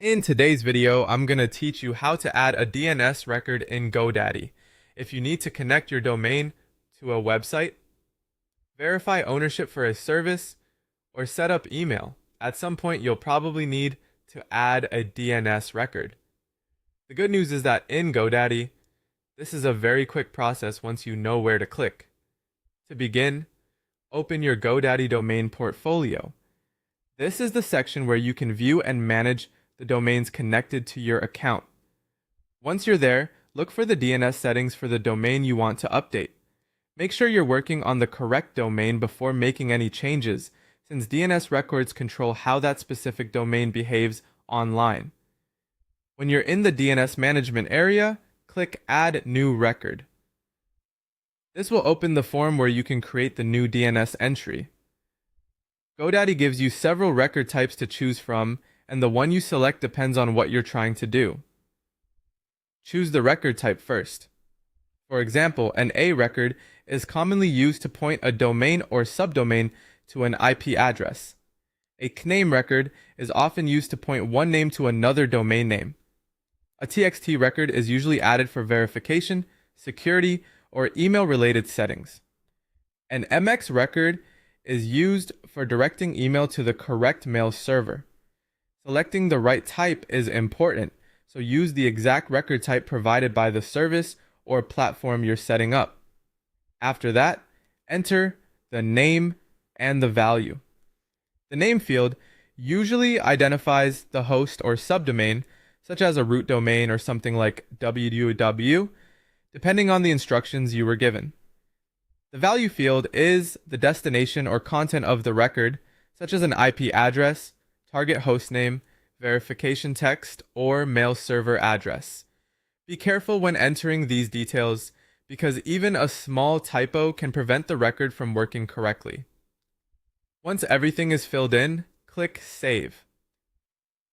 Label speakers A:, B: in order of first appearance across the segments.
A: In today's video, I'm going to teach you how to add a DNS record in GoDaddy. If you need to connect your domain to a website, verify ownership for a service, or set up email, at some point you'll probably need to add a DNS record. The good news is that in GoDaddy, this is a very quick process once you know where to click. To begin, open your GoDaddy domain portfolio. This is the section where you can view and manage the domains connected to your account. Once you're there, look for the DNS settings for the domain you want to update. Make sure you're working on the correct domain before making any changes, since DNS records control how that specific domain behaves online. When you're in the DNS management area, click Add New Record. This will open the form where you can create the new DNS entry. GoDaddy gives you several record types to choose from, and the one you select depends on what you're trying to do. Choose the record type first. For example, an A record is commonly used to point a domain or subdomain to an IP address. A CNAME record is often used to point one name to another domain name. A TXT record is usually added for verification, security, or email-related settings. An MX record is used for directing email to the correct mail server. Selecting the right type is important, so use the exact record type provided by the service or platform you're setting up. After that, enter the name and the value. The name field usually identifies the host or subdomain, such as a root domain or something like www, depending on the instructions you were given. The value field is the destination or content of the record, such as an IP address, target hostname, verification text, or mail server address. Be careful when entering these details because even a small typo can prevent the record from working correctly. Once everything is filled in, click Save.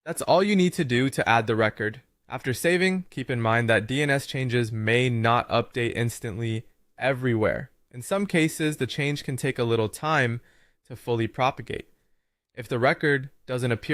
A: That's all you need to do to add the record. After saving, keep in mind that DNS changes may not update instantly everywhere. In some cases, the change can take a little time to fully propagate. If the record doesn't appear